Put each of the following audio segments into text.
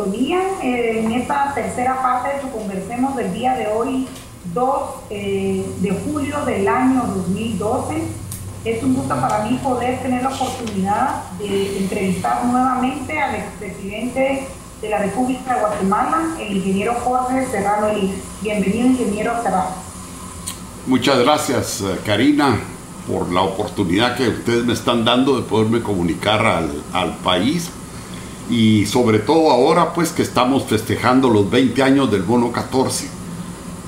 sintonía en esta tercera parte de su Conversemos del día de hoy, 2 de julio del año 2012. Es un gusto para mí poder tener la oportunidad de entrevistar nuevamente al expresidente de la República de Guatemala, el ingeniero Jorge Serrano Elías. Bienvenido, ingeniero Serrano. Muchas gracias, Karina, por la oportunidad que ustedes me están dando de poderme comunicar al país, y sobre todo ahora pues que estamos festejando los 20 años del bono 14,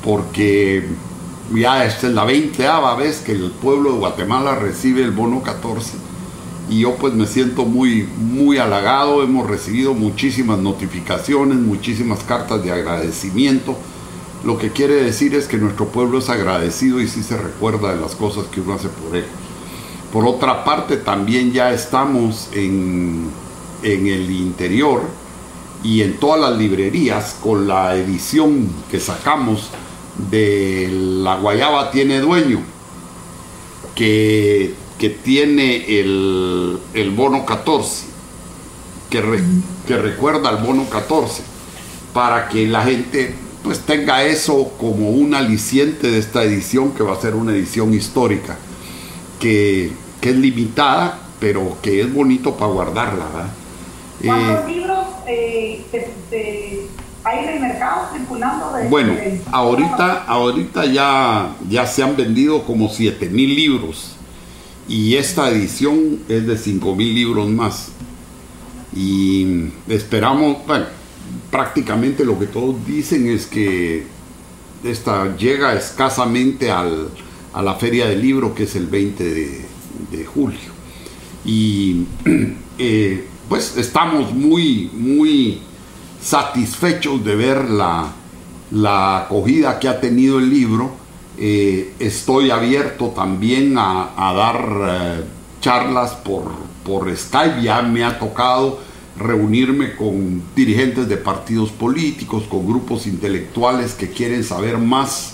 porque ya esta es la 20ª vez que el pueblo de Guatemala recibe el bono 14, y yo pues me siento muy halagado. Hemos recibido muchísimas notificaciones, muchísimas cartas de agradecimiento. Lo que quiere decir es que nuestro pueblo es agradecido y sí se recuerda de las cosas que uno hace por él. Por otra parte, también ya estamos en el interior y en todas las librerías con la edición que sacamos de La Guayaba Tiene Dueño, que tiene el bono 14, que recuerda al bono 14, para que la gente pues tenga eso como un aliciente de esta edición, que va a ser una edición histórica, que es limitada, pero que es bonito para guardarla, ¿verdad? ¿Cuántos libros hay en el mercado circulando? Bueno, ahorita ya se han vendido como 7,000 libros, y esta edición es de 5,000 libros más, y esperamos, bueno, prácticamente lo que todos dicen es que esta llega escasamente a la Feria del Libro, que es el 20 de julio, y pues estamos muy satisfechos de ver la acogida que ha tenido el libro. Estoy abierto también a dar charlas por Skype. Ya me ha tocado reunirme con dirigentes de partidos políticos, con grupos intelectuales que quieren saber más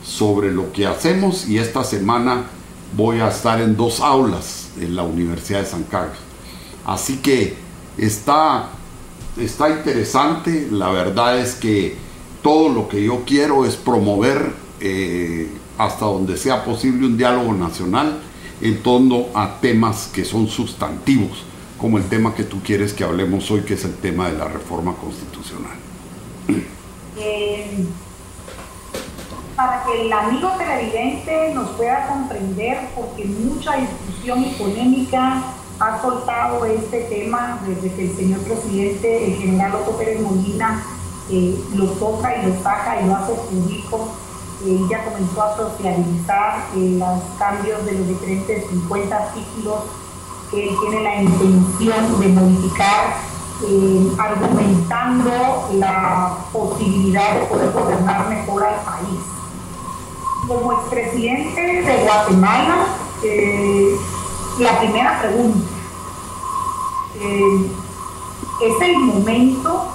sobre lo que hacemos, y esta semana voy a estar en 2 aulas en la Universidad de San Carlos. Así que está interesante. La verdad es que todo lo que yo quiero es promover hasta donde sea posible un diálogo nacional en torno a temas que son sustantivos, como el tema que tú quieres que hablemos hoy, que es el tema de la reforma constitucional. Para que el amigo televidente nos pueda comprender, porque mucha discusión y polémica ha soltado este tema desde que el señor presidente, el general Otto Pérez Molina, lo toca y lo saca y lo hace público. Ya comenzó a socializar los cambios de los diferentes 50 artículos que él tiene la intención de modificar, argumentando la posibilidad de poder gobernar mejor al país. Como expresidente de Guatemala, la primera pregunta, ¿es el momento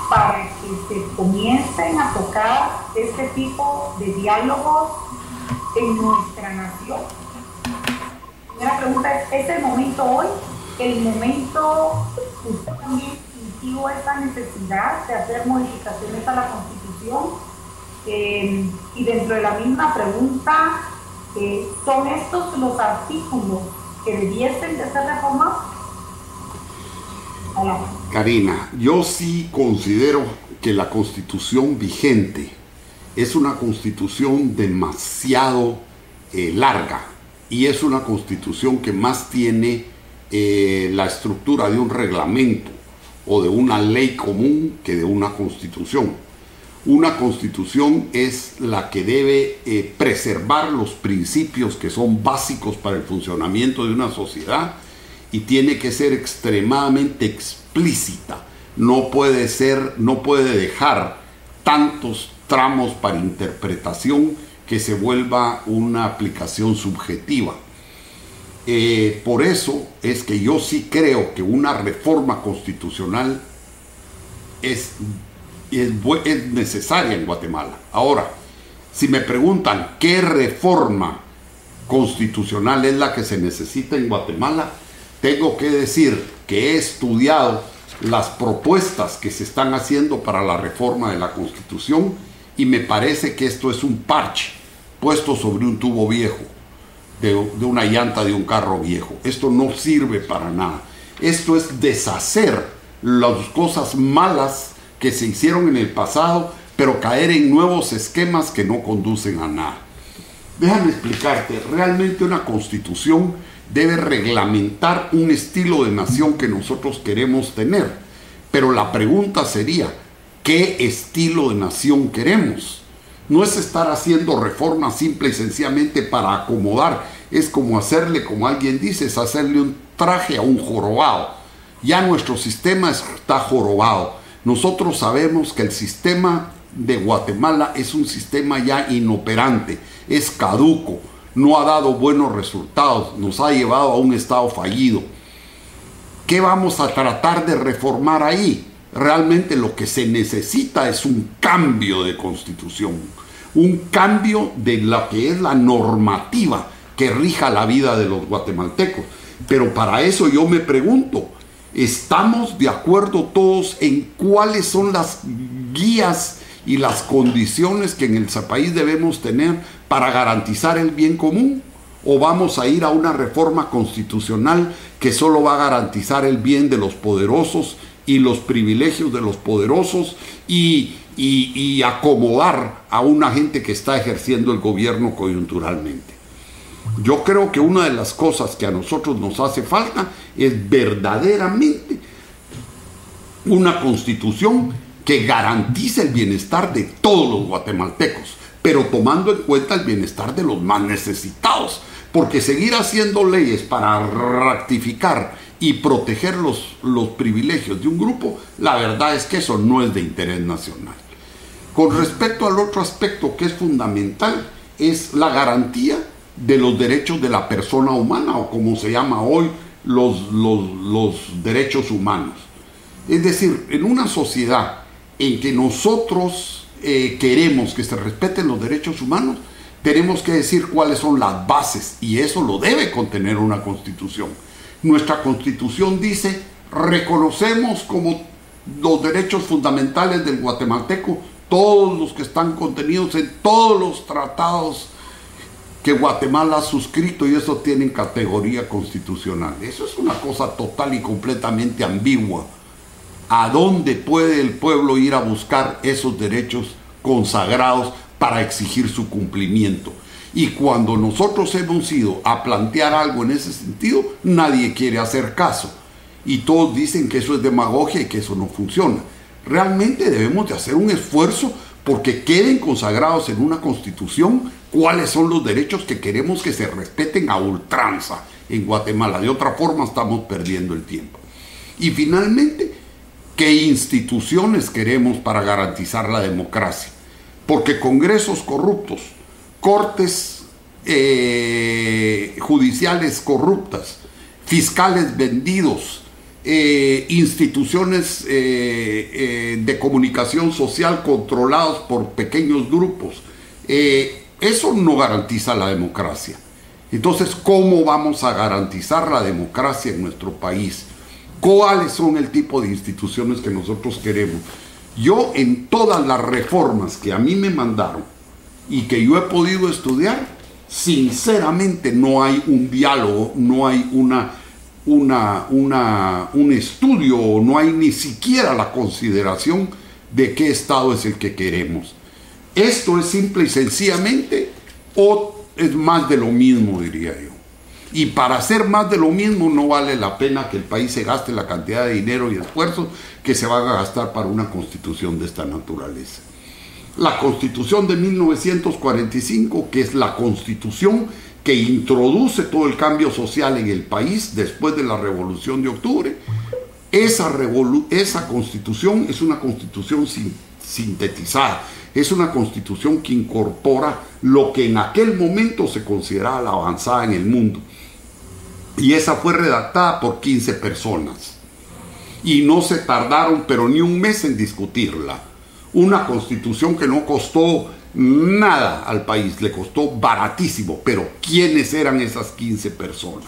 para que se comiencen a tocar este tipo de diálogos en nuestra nación? La primera pregunta es el momento hoy? ¿El momento usted también sintió esa necesidad de hacer modificaciones a la Constitución? Y dentro de la misma pregunta, ¿son estos los artículos que debiesen de ser reformados? Hola. Karina, yo sí considero que la Constitución vigente es una Constitución demasiado larga, y es una Constitución que más tiene la estructura de un reglamento o de una ley común que de una Constitución. Una Constitución es la que debe preservar los principios que son básicos para el funcionamiento de una sociedad, y tiene que ser extremadamente explícita. No puede dejar tantos tramos para interpretación que se vuelva una aplicación subjetiva. Por eso es que yo sí creo que una reforma constitucional es necesaria en Guatemala. Ahora, si me preguntan qué reforma constitucional es la que se necesita en Guatemala, tengo que decir que he estudiado las propuestas que se están haciendo para la reforma de la Constitución y me parece que esto es un parche puesto sobre un tubo viejo, de una llanta de un carro viejo. Esto no sirve para nada. Esto es deshacer las cosas malas que se hicieron en el pasado, pero caer en nuevos esquemas que no conducen a nada. Déjame explicarte, realmente una constitución debe reglamentar un estilo de nación que nosotros queremos tener, pero la pregunta sería, ¿qué estilo de nación queremos? No es estar haciendo reformas simple y sencillamente para acomodar, es como hacerle, como alguien dice, es hacerle un traje a un jorobado. Ya nuestro sistema está jorobado. Nosotros sabemos que el sistema de Guatemala es un sistema ya inoperante, es caduco, no ha dado buenos resultados, nos ha llevado a un estado fallido. ¿Qué vamos a tratar de reformar ahí? Realmente lo que se necesita es un cambio de constitución, un cambio de lo que es la normativa que rija la vida de los guatemaltecos. Pero para eso yo me pregunto, ¿estamos de acuerdo todos en cuáles son las guías y las condiciones que en el país debemos tener para garantizar el bien común? ¿O vamos a ir a una reforma constitucional que solo va a garantizar el bien de los poderosos y los privilegios de los poderosos y acomodar a una gente que está ejerciendo el gobierno coyunturalmente? Yo creo que una de las cosas que a nosotros nos hace falta es verdaderamente una constitución que garantice el bienestar de todos los guatemaltecos, pero tomando en cuenta el bienestar de los más necesitados, porque seguir haciendo leyes para rectificar y proteger los privilegios de un grupo, la verdad es que eso no es de interés nacional. Con respecto al otro aspecto que es fundamental, es la garantía de los derechos de la persona humana, o como se llama hoy, los derechos humanos. Es decir, en una sociedad en que nosotros queremos que se respeten los derechos humanos, tenemos que decir cuáles son las bases, y eso lo debe contener una constitución. Nuestra constitución dice, reconocemos como los derechos fundamentales del guatemalteco todos los que están contenidos en todos los tratados que Guatemala ha suscrito, y eso tiene categoría constitucional. Eso es una cosa total y completamente ambigua. ¿A dónde puede el pueblo ir a buscar esos derechos consagrados para exigir su cumplimiento? Y cuando nosotros hemos ido a plantear algo en ese sentido, nadie quiere hacer caso. Y todos dicen que eso es demagogia y que eso no funciona. Realmente debemos de hacer un esfuerzo porque queden consagrados en una constitución cuáles son los derechos que queremos que se respeten a ultranza en Guatemala. De otra forma estamos perdiendo el tiempo. Y finalmente, ¿qué instituciones queremos para garantizar la democracia? Porque congresos corruptos, cortes judiciales corruptas, fiscales vendidos, instituciones de comunicación social controlados por pequeños grupos, eso no garantiza la democracia. Entonces, ¿cómo vamos a garantizar la democracia en nuestro país? ¿Cuáles son el tipo de instituciones que nosotros queremos? Yo, en todas las reformas que a mí me mandaron y que yo he podido estudiar, sinceramente no hay un diálogo, no hay un estudio, no hay ni siquiera la consideración de qué Estado es el que queremos. Esto es simple y sencillamente, o es más de lo mismo, diría yo. Y para hacer más de lo mismo no vale la pena que el país se gaste la cantidad de dinero y esfuerzo que se va a gastar para una constitución de esta naturaleza. La Constitución de 1945, que es la constitución que introduce todo el cambio social en el país después de la Revolución de Octubre, esa constitución es una constitución sintetizada, es una constitución que incorpora lo que en aquel momento se consideraba la avanzada en el mundo. Y esa fue redactada por 15 personas. Y no se tardaron, pero ni un mes en discutirla. Una constitución que no costó nada al país, le costó baratísimo. Pero ¿quiénes eran esas 15 personas?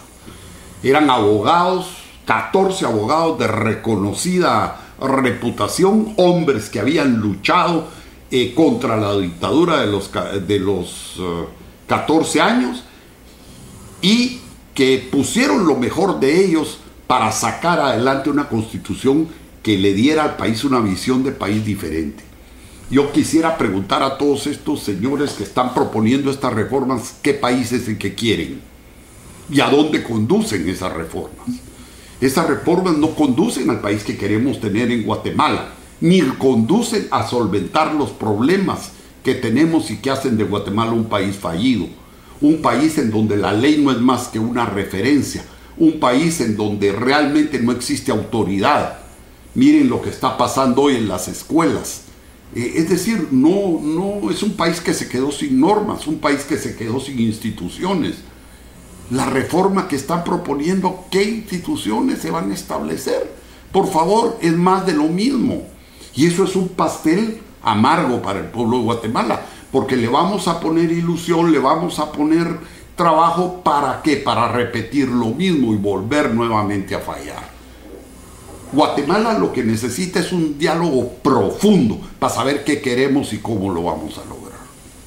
Eran abogados, 14 abogados de reconocida reputación, hombres que habían luchado contra la dictadura de los 14 años y que pusieron lo mejor de ellos para sacar adelante una constitución que le diera al país una visión de país diferente. Yo quisiera preguntar a todos estos señores que están proponiendo estas reformas, ¿qué país es el que quieren? ¿Y a dónde conducen esas reformas? Esas reformas no conducen al país que queremos tener en Guatemala, ni conducen a solventar los problemas que tenemos y que hacen de Guatemala un país fallido, un país en donde la ley no es más que una referencia, un país en donde realmente no existe autoridad. Miren lo que está pasando hoy en las escuelas. Es decir, no es un país que se quedó sin normas, un país que se quedó sin instituciones. La reforma que están proponiendo, ¿qué instituciones se van a establecer? Por favor, es más de lo mismo. Y eso es un pastel amargo para el pueblo de Guatemala, porque le vamos a poner ilusión, le vamos a poner trabajo, ¿para qué? Para repetir lo mismo y volver nuevamente a fallar. Guatemala lo que necesita es un diálogo profundo para saber qué queremos y cómo lo vamos a lograr.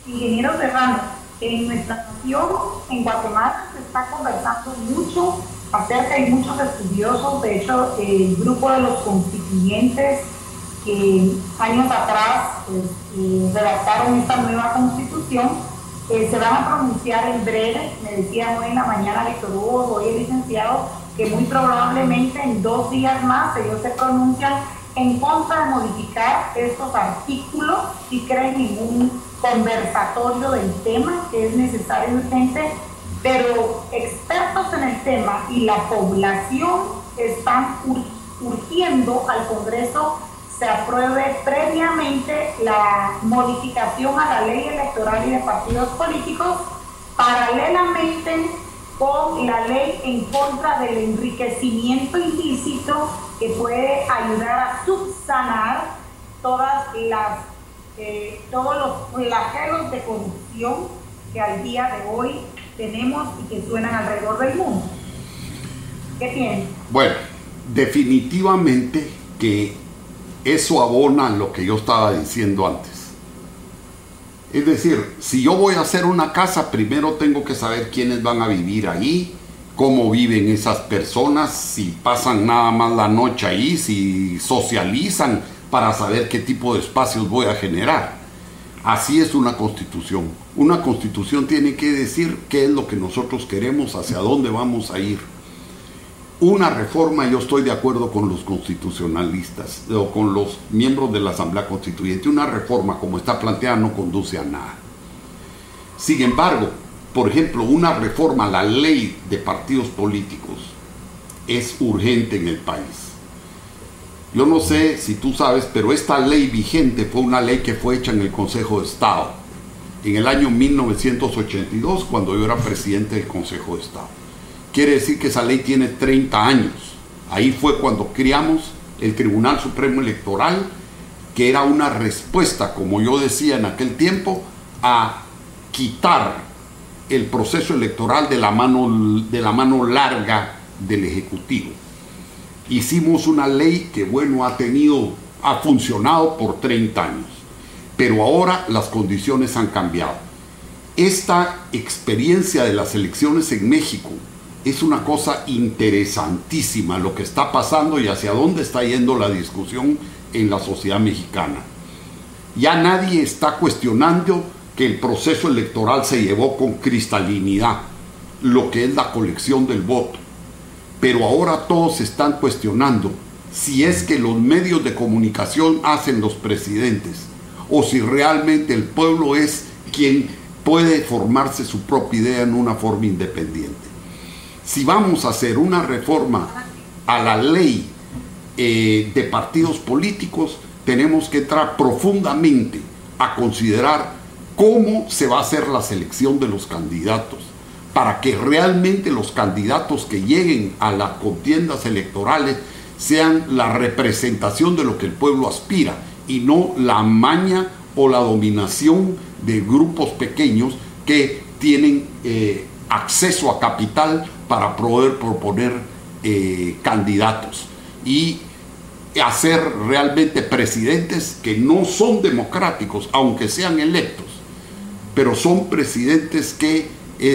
Ingeniero Serrano, en nuestra nación, en Guatemala, se está conversando mucho acerca, hay muchos estudiosos, de hecho, el grupo de los constituyentes que años atrás redactaron esta nueva constitución, se van a pronunciar en breve. Me decían hoy en la mañana Víctor Hugo, hoy el licenciado, que muy probablemente en 2 días más ellos se pronuncian en contra de modificar estos artículos y creen en un conversatorio del tema que es necesario y urgente, pero expertos en el tema y la población están urgiendo al Congreso se apruebe previamente la modificación a la ley electoral y de partidos políticos paralelamente con la ley en contra del enriquecimiento ilícito que puede ayudar a subsanar todos los flagelos de corrupción que al día de hoy tenemos y que suenan alrededor del mundo. ¿Qué piensas? Bueno, definitivamente que eso abona lo que yo estaba diciendo antes. Es decir, si yo voy a hacer una casa, primero tengo que saber quiénes van a vivir ahí, cómo viven esas personas, si pasan nada más la noche ahí, si socializan, para saber qué tipo de espacios voy a generar. Así es una constitución. Una constitución tiene que decir qué es lo que nosotros queremos, hacia dónde vamos a ir. Una reforma, yo estoy de acuerdo con los constitucionalistas o con los miembros de la Asamblea Constituyente, una reforma como está planteada no conduce a nada. Sin embargo, por ejemplo, una reforma a la ley de partidos políticos es urgente en el país. Yo no sé si tú sabes, pero esta ley vigente fue una ley que fue hecha en el Consejo de Estado, en el año 1982, cuando yo era presidente del Consejo de Estado. Quiere decir que esa ley tiene 30 años. Ahí fue cuando creamos el Tribunal Supremo Electoral, que era una respuesta, como yo decía en aquel tiempo, a quitar el proceso electoral de la mano larga del Ejecutivo. Hicimos una ley que, bueno, ha funcionado por 30 años, pero ahora las condiciones han cambiado. Esta experiencia de las elecciones en México es una cosa interesantísima, lo que está pasando y hacia dónde está yendo la discusión en la sociedad mexicana. Ya nadie está cuestionando que el proceso electoral se llevó con cristalinidad, lo que es la colección del voto. Pero ahora todos están cuestionando si es que los medios de comunicación hacen los presidentes o si realmente el pueblo es quien puede formarse su propia idea en una forma independiente. Si vamos a hacer una reforma a la ley de partidos políticos, tenemos que entrar profundamente a considerar cómo se va a hacer la selección de los candidatos, para que realmente los candidatos que lleguen a las contiendas electorales sean la representación de lo que el pueblo aspira y no la maña o la dominación de grupos pequeños que tienen acceso a capital para poder proponer candidatos y hacer realmente presidentes que no son democráticos, aunque sean electos, pero son presidentes que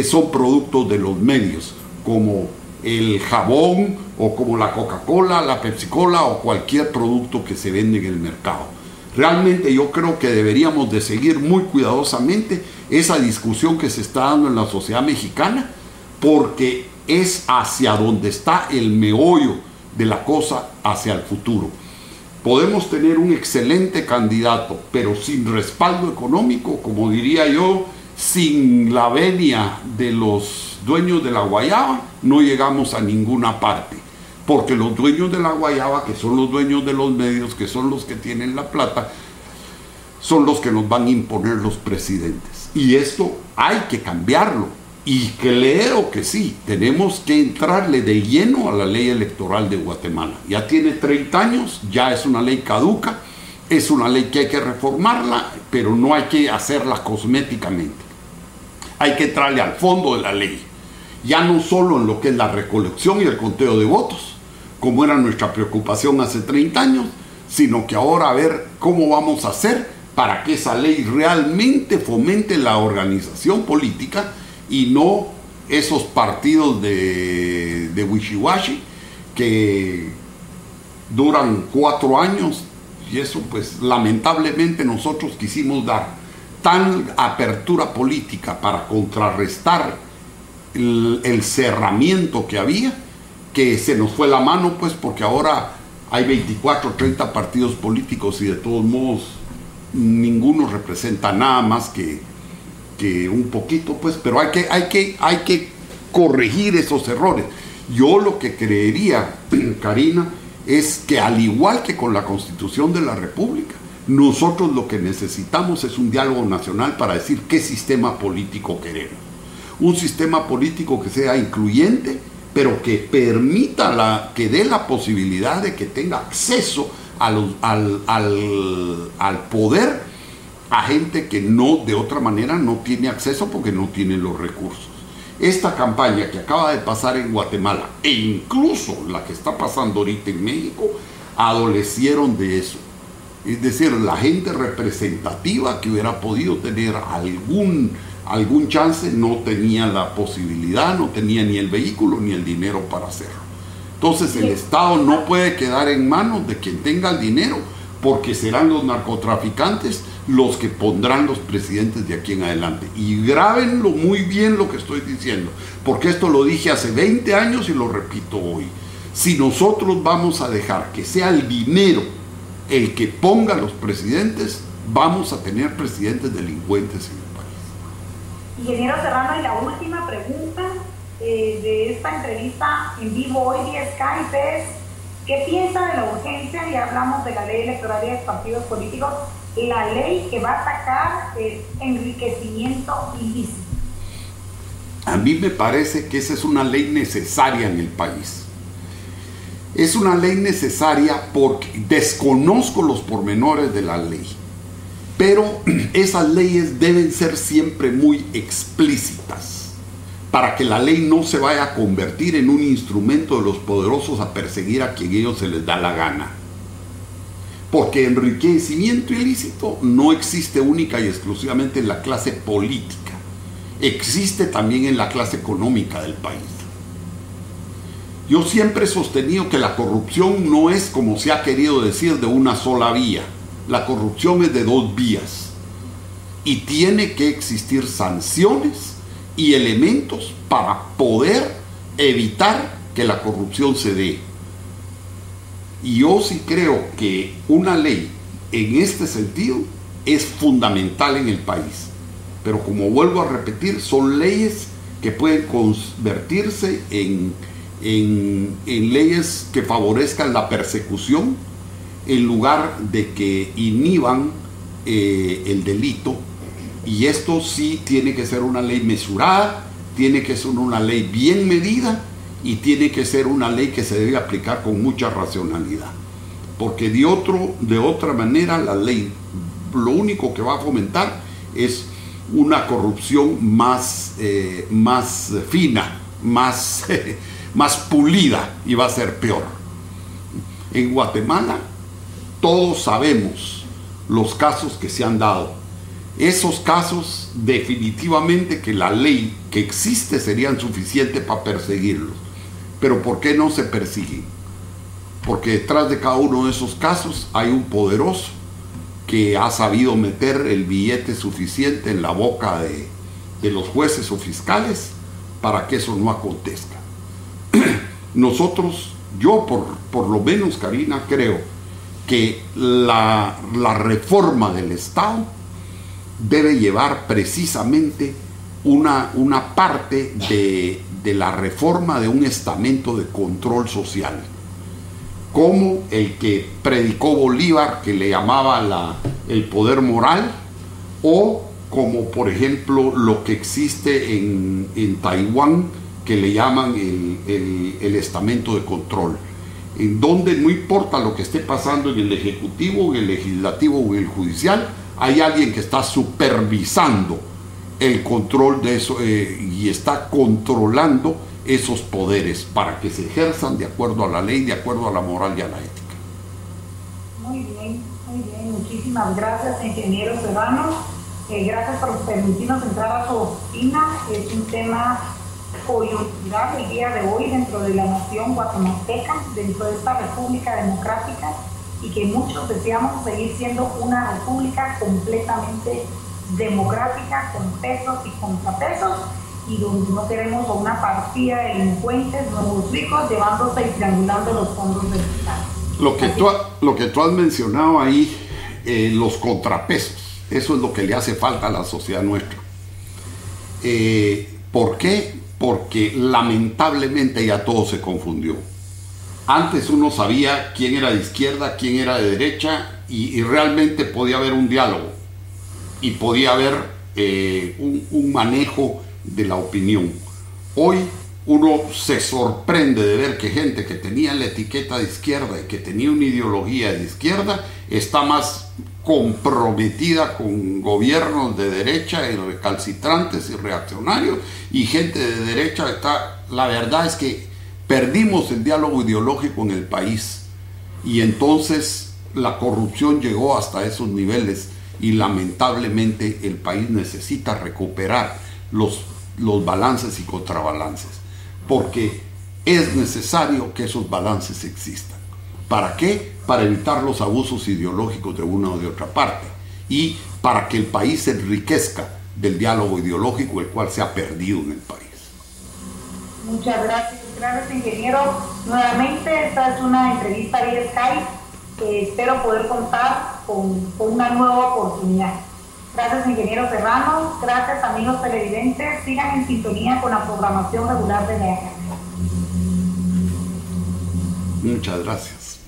son productos de los medios, como el jabón o como la Coca-Cola, la Pepsi-Cola o cualquier producto que se vende en el mercado. Realmente yo creo que deberíamos de seguir muy cuidadosamente esa discusión que se está dando en la sociedad mexicana, porque es hacia donde está el meollo de la cosa hacia el futuro. Podemos tener un excelente candidato, pero sin respaldo económico, como diría yo, sin la venia de los dueños de la guayaba, no llegamos a ninguna parte. Porque los dueños de la guayaba, que son los dueños de los medios, que son los que tienen la plata, son los que nos van a imponer los presidentes. Y esto hay que cambiarlo. Y creo que sí, tenemos que entrarle de lleno a la ley electoral de Guatemala. Ya tiene 30 años, ya es una ley caduca, es una ley que hay que reformarla, pero no hay que hacerla cosméticamente. Hay que entrarle al fondo de la ley. Ya no solo en lo que es la recolección y el conteo de votos, como era nuestra preocupación hace 30 años, sino que ahora a ver cómo vamos a hacer para que esa ley realmente fomente la organización política y no esos partidos de wishy-washy que duran 4 años, y eso pues lamentablemente nosotros quisimos dar tan apertura política para contrarrestar el cerramiento que había, que se nos fue la mano, pues, porque ahora hay 24 o 30 partidos políticos y de todos modos ninguno representa nada más que un poquito, pues, pero hay que corregir esos errores. Yo lo que creería, Karina, es que al igual que con la Constitución de la República, nosotros lo que necesitamos es un diálogo nacional para decir qué sistema político queremos. Un sistema político que sea incluyente, pero que permita que dé la posibilidad de que tenga acceso al poder a gente que no, de otra manera, no tiene acceso porque no tiene los recursos. Esta campaña que acaba de pasar en Guatemala, e incluso la que está pasando ahorita en México, adolecieron de eso. Es decir, la gente representativa que hubiera podido tener algún chance no tenía la posibilidad, no tenía ni el vehículo ni el dinero para hacerlo. Entonces el Estado no puede quedar en manos de quien tenga el dinero, porque serán los narcotraficantes los que pondrán los presidentes de aquí en adelante. Y grábenlo muy bien lo que estoy diciendo, porque esto lo dije hace 20 años y lo repito hoy. Si nosotros vamos a dejar que sea el dinero el que ponga a los presidentes, vamos a tener presidentes delincuentes en el país. Ingeniero Serrano, y la última pregunta de esta entrevista en vivo hoy vía Skype es: ¿qué piensa de la urgencia? Ya hablamos de la ley electoral y de partidos políticos, la ley que va a atacar el enriquecimiento ilícito. A mí me parece que esa es una ley necesaria en el país. Es una ley necesaria porque desconozco los pormenores de la ley, pero esas leyes deben ser siempre muy explícitas para que la ley no se vaya a convertir en un instrumento de los poderosos a perseguir a quien ellos se les da la gana. Porque enriquecimiento ilícito no existe única y exclusivamente en la clase política, existe también en la clase económica del país. Yo siempre he sostenido que la corrupción no es, como se ha querido decir, de una sola vía. La corrupción es de 2 vías. Y tiene que existir sanciones y elementos para poder evitar que la corrupción se dé. Y yo sí creo que una ley en este sentido es fundamental en el país. Pero como vuelvo a repetir, son leyes que pueden convertirse en leyes que favorezcan la persecución en lugar de que inhiban el delito. Y esto sí tiene que ser una ley mesurada, tiene que ser una ley bien medida y tiene que ser una ley que se debe aplicar con mucha racionalidad, porque de otra manera la ley lo único que va a fomentar es una corrupción más fina, más más pulida y va a ser peor. En Guatemala todos sabemos los casos que se han dado. Esos casos definitivamente que la ley que existe serían suficientes para perseguirlos. Pero ¿por qué no se persiguen? Porque detrás de cada uno de esos casos hay un poderoso que ha sabido meter el billete suficiente en la boca de los jueces o fiscales para que eso no acontezca. Nosotros, yo por lo menos, Karina, creo que la reforma del Estado debe llevar precisamente una parte de la reforma de un estamento de control social, como el que predicó Bolívar, que le llamaba el poder moral, o como por ejemplo lo que existe en Taiwán, que le llaman el estamento de control, en donde no importa lo que esté pasando en el ejecutivo, en el legislativo o en el judicial, hay alguien que está supervisando el control de eso y está controlando esos poderes para que se ejerzan de acuerdo a la ley, de acuerdo a la moral y a la ética. Muy bien, muchísimas gracias, ingeniero Serrano. Gracias por permitirnos entrar a su oficina. Es un tema coyuntural el día de hoy dentro de la nación guatemalteca, dentro de esta república democrática, y que muchos deseamos seguir siendo una república completamente democrática, con pesos y contrapesos, y donde no queremos una partida de delincuentes, nuevos ricos, llevándose y triangulando los fondos del Estado. Lo que tú has mencionado ahí, los contrapesos, eso es lo que le hace falta a la sociedad nuestra. ¿Por qué? Porque lamentablemente ya todo se confundió. Antes uno sabía quién era de izquierda, quién era de derecha, y realmente podía haber un diálogo y podía haber un manejo de la opinión. Hoy uno se sorprende de ver que gente que tenía la etiqueta de izquierda y que tenía una ideología de izquierda está más comprometida con gobiernos de derecha y recalcitrantes y reaccionarios, y gente de derecha está... La verdad es que perdimos el diálogo ideológico en el país, y entonces la corrupción llegó hasta esos niveles, y lamentablemente el país necesita recuperar los balances y contrabalances, porque es necesario que esos balances existan. ¿Para qué? Para evitar los abusos ideológicos de una o de otra parte, y para que el país se enriquezca del diálogo ideológico, el cual se ha perdido en el país. Muchas gracias, ingeniero. Nuevamente, esta es una entrevista vía Skype. Espero poder contar con una nueva oportunidad. Gracias, ingeniero Serrano. Gracias, amigos televidentes. Sigan en sintonía con la programación regular de la academia. Muchas gracias.